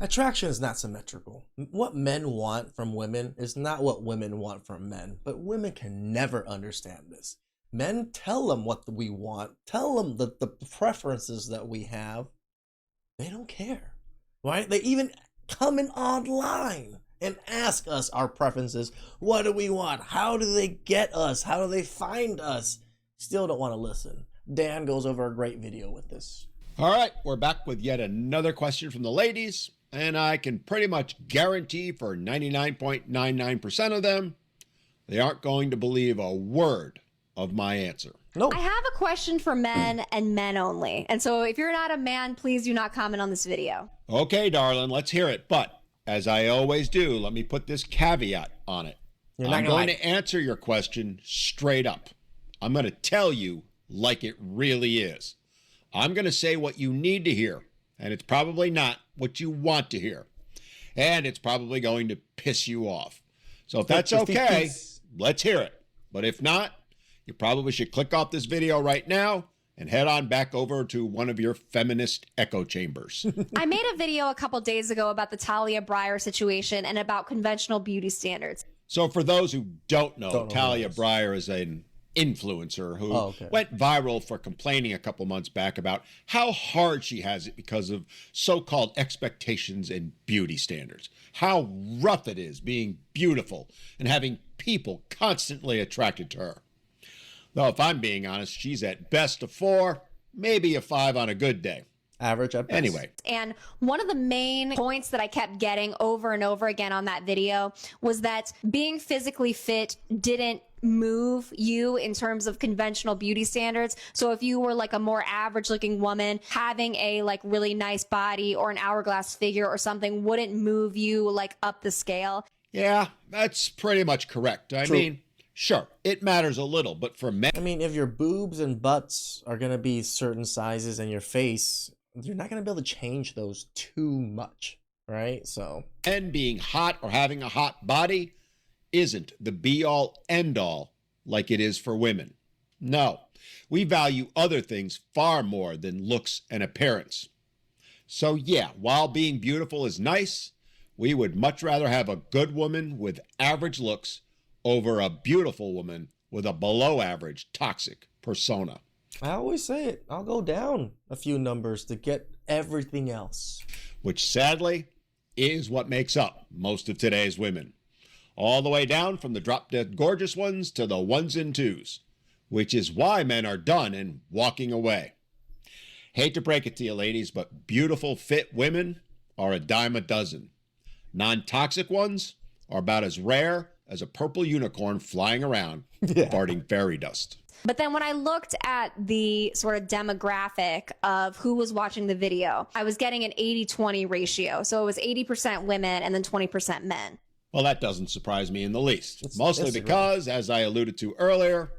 Attraction is not symmetrical. What men want from women is not what women want from men, but women can never understand this. Men tell them what we want, tell them the preferences that we have. They don't care, right? They even come in online and ask us our preferences. What do we want? How do they get us? How do they find us? Still don't want to listen. Dan goes over a great video with this. All right, we're back with yet another question from the ladies, and I can pretty much guarantee for 99.99% of them, they aren't going to believe a word of my answer. No. I have a question for men and men only. And so if you're not a man, please do not comment on this video. Okay, darling, let's hear it. But as I always do, let me put this caveat on it. I'm going to answer your question straight up. I'm going to tell you like it really is. I'm going to say what you need to hear, and it's probably not what you want to hear. And it's probably going to piss you off. So if that's okay, let's hear it. But if not, you probably should click off this video right now and head on back over to one of your feminist echo chambers. I made a video a couple days ago about the Talia Breyer situation and about conventional beauty standards. So for those who don't know Talia Breyer is an influencer who went viral for complaining a couple months back about how hard she has it because of so-called expectations and beauty standards. How rough it is being beautiful and having people constantly attracted to her. Though if I'm being honest, she's at best a 4, maybe a 5 on a good day. Average at best. Anyway. And one of the main points that I kept getting over and over again on that video was that being physically fit didn't move you in terms of conventional beauty standards. So if you were like a more average looking woman, having a like really nice body or an hourglass figure or something wouldn't move you like up the scale. Yeah, that's pretty much correct. I mean, sure, it matters a little, but for men... I mean, if your boobs and butts are going to be certain sizes and your face, you're not going to be able to change those too much, right? So... And being hot or having a hot body isn't the be-all, end-all like it is for women. No, we value other things far more than looks and appearance. So yeah, while being beautiful is nice, we would much rather have a good woman with average looks over a beautiful woman with a below-average toxic persona. I always say it. I'll go down a few numbers to get everything else. Which sadly is what makes up most of today's women. All the way down from the drop-dead gorgeous ones to the ones and twos, which is why men are done and walking away. Hate to break it to you ladies, but beautiful fit women are a dime a dozen. Non-toxic ones are about as rare as a purple unicorn flying around, farting fairy dust. But then when I looked at the sort of demographic of who was watching the video, I was getting an 80-20 ratio. So it was 80% women and then 20% men. Well, that doesn't surprise me in the least. Mostly because, as I alluded to earlier,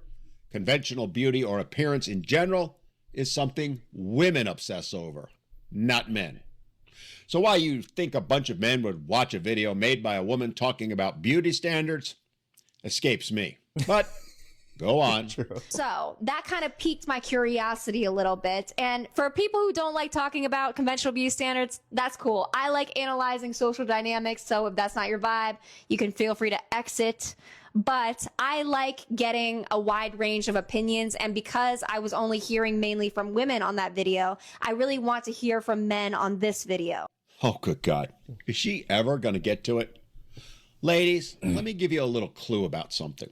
conventional beauty or appearance in general is something women obsess over, not men. So why you think a bunch of men would watch a video made by a woman talking about beauty standards escapes me. But go on. So that kind of piqued my curiosity a little bit. And for people who don't like talking about conventional beauty standards, that's cool. I like analyzing social dynamics. So if that's not your vibe, you can feel free to exit. But I like getting a wide range of opinions. And because I was only hearing mainly from women on that video, I really want to hear from men on this video. Oh, good God. Is she ever going to get to it? Ladies, let me give you a little clue about something.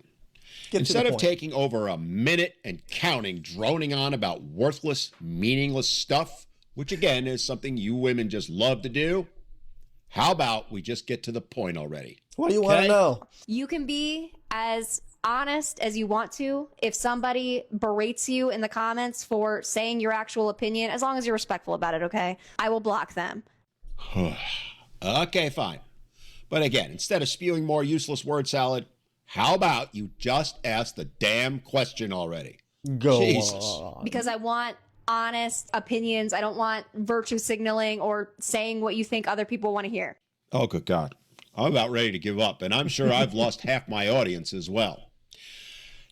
Instead of taking over a minute and counting, droning on about worthless, meaningless stuff, which again is something you women just love to do, how about we just get to the point already? What do you want to know? You can be as honest as you want to. If somebody berates you in the comments for saying your actual opinion, as long as you're respectful about it, okay? I will block them. Okay, fine. But again, instead of spewing more useless word salad, how about you just ask the damn question already? Go on. Because I want honest opinions. I don't want virtue signaling or saying what you think other people want to hear. Oh, good God. I'm about ready to give up, and I'm sure I've lost half my audience as well.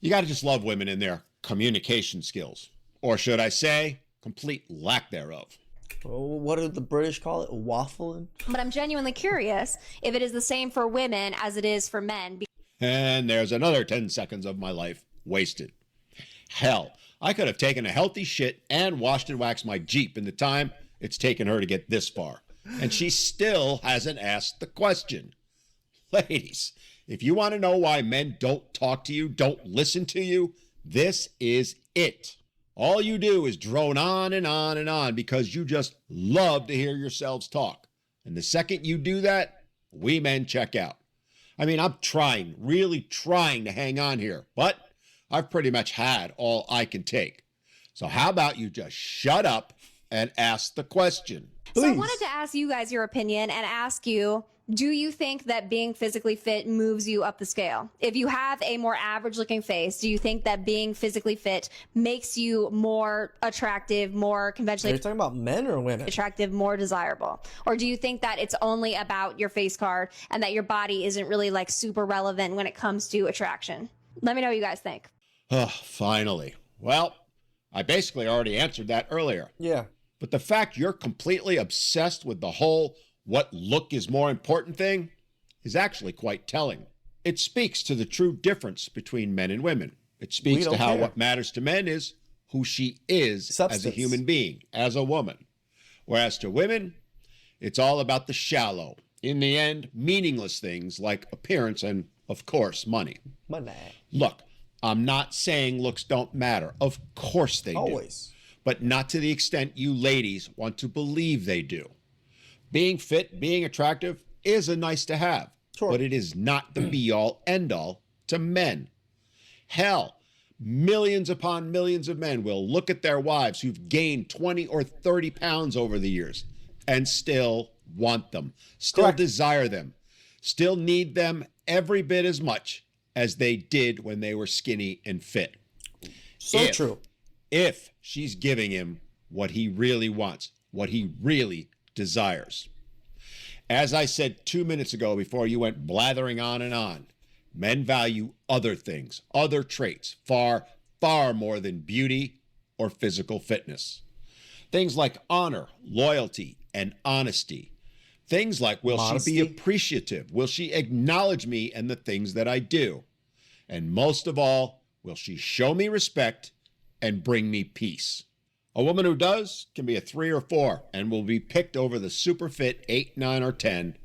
You got to just love women and their communication skills. Or should I say, complete lack thereof. What do the British call it? Waffling? But I'm genuinely curious if it is the same for women as it is for men. And there's another 10 seconds of my life wasted. Hell, I could have taken a healthy shit and washed and waxed my Jeep in the time it's taken her to get this far. And she still hasn't asked the question. Ladies, if you want to know why men don't talk to you, don't listen to you, this is it. All you do is drone on and on and on because you just love to hear yourselves talk. And the second you do that, we men check out. I mean, I'm trying, really trying to hang on here, but I've pretty much had all I can take. So how about you just shut up and ask the question? So I Please. wanted to ask you guys your opinion and ask you, do you think that being physically fit moves you up the scale? If you have a more average looking face, do you think that being physically fit makes you more attractive, more Are conventionally you talking about men or women? attractive, more desirable? Or do you think that it's only about your face card and that your body isn't really like super relevant when it comes to attraction? Let me know what you guys think. Oh, finally. Well, I basically already answered that earlier. Yeah. But the fact you're completely obsessed with the whole what look is more important thing is actually quite telling. It speaks to the true difference between men and women. It speaks to don't how care. what matters to men is who she is as a Substance. human being, as a woman. Whereas to women, it's all about the shallow, in the end, meaningless things like appearance and, of course, money. Money. Look, I'm not saying looks don't matter. Of course they do. Always. But not to the extent you ladies want to believe they do. Being fit, being attractive is a nice to have, Sure. but it is not the be all end all to men. Hell, millions upon millions of men will look at their wives who've gained 20 or 30 pounds over the years and still want them, still Correct. desire them, still need them every bit as much as they did when they were skinny and fit. So true. If she's giving him what he really wants, what he really desires. As I said 2 minutes ago before you went blathering on and on, men value other things, other traits, far, far more than beauty or physical fitness. Things like honor, loyalty, and honesty. Things like, will Modesty. she be appreciative? Will she acknowledge me and the things that I do? And most of all, will she show me respect and bring me peace? A woman who does can be a 3 or 4 and will be picked over the super fit 8, 9, or 10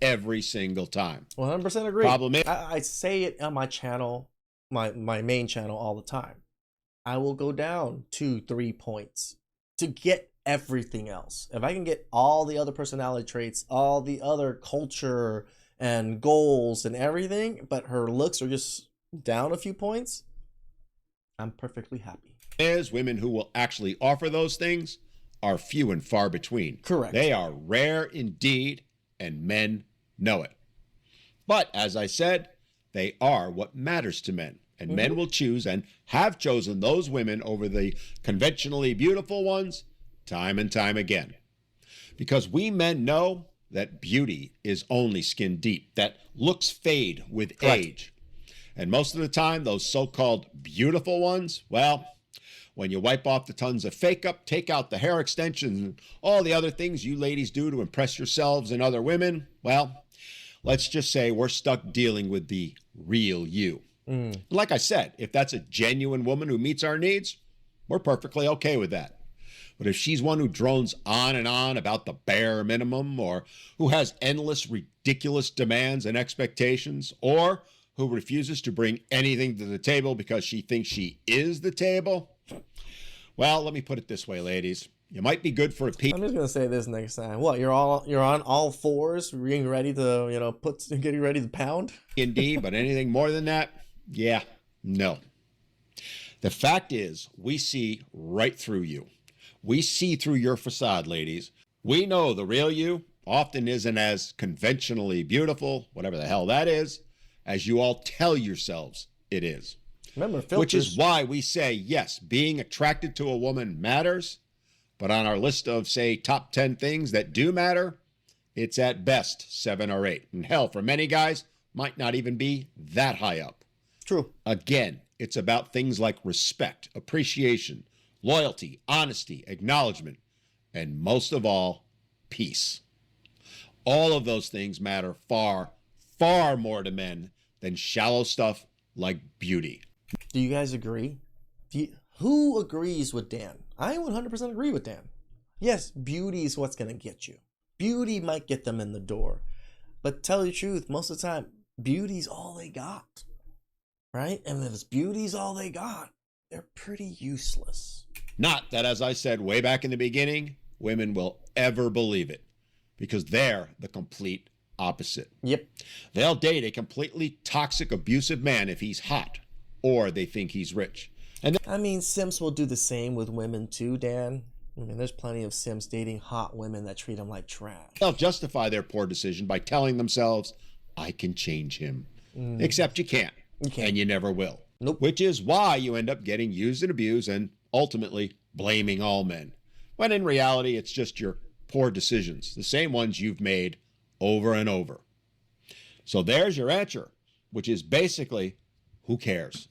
every single time. 100% agree. Problem is- I say it on my channel, my main channel all the time. I will go down 2-3 points to get everything else. If I can get all the other personality traits, all the other culture and goals and everything, but her looks are just down a few points, I'm perfectly happy. Is women who will actually offer those things are few and far between. Correct. They are rare indeed, and men know it. But as I said, they are what matters to men. And men will choose and have chosen those women over the conventionally beautiful ones time and time again. Because we men know that beauty is only skin deep, that looks fade with Correct. age. And most of the time, those so-called beautiful ones, well, when you wipe off the tons of fake up, take out the hair extensions, and all the other things you ladies do to impress yourselves and other women, well, let's just say we're stuck dealing with the real you. Like I said, if that's a genuine woman who meets our needs, we're perfectly okay with that. But if she's one who drones on and on about the bare minimum, or who has endless, ridiculous demands and expectations, or who refuses to bring anything to the table because she thinks she is the table, well, let me put it this way, ladies. You might be good for a peek. I'm just gonna say this next time. What, you're on all fours, getting ready to getting ready to pound? Indeed, but anything more than that, yeah, no. The fact is, we see right through you. We see through your facade, ladies. We know the real you often isn't as conventionally beautiful, whatever the hell that is, as you all tell yourselves it is. Remember, filters. Which is why we say, yes, being attracted to a woman matters, but on our list of, say, top 10 things that do matter, it's at best 7 or 8. And hell, for many guys, might not even be that high up. True. Again, it's about things like respect, appreciation, loyalty, honesty, acknowledgement, and most of all, peace. All of those things matter far, far more to men than shallow stuff like beauty. Do you guys agree? Who agrees with Dan? I 100% agree with Dan. Yes, beauty is what's going to get you. Beauty might get them in the door. But tell you the truth, most of the time, beauty's all they got. Right? And if beauty's all they got, they're pretty useless. Not that, as I said way back in the beginning, women will ever believe it, because they're the complete opposite. Yep. They'll date a completely toxic, abusive man if he's hot, or they think he's rich. And I mean, simps will do the same with women too, Dan. I mean, there's plenty of simps dating hot women that treat them like trash. they'll justify their poor decision by telling themselves, I can change him. Except you can't. You can't. And you never will. Nope. Which is why you end up getting used and abused and ultimately blaming all men. When in reality, it's just your poor decisions, the same ones you've made over and over. So there's your answer, which is basically, who cares?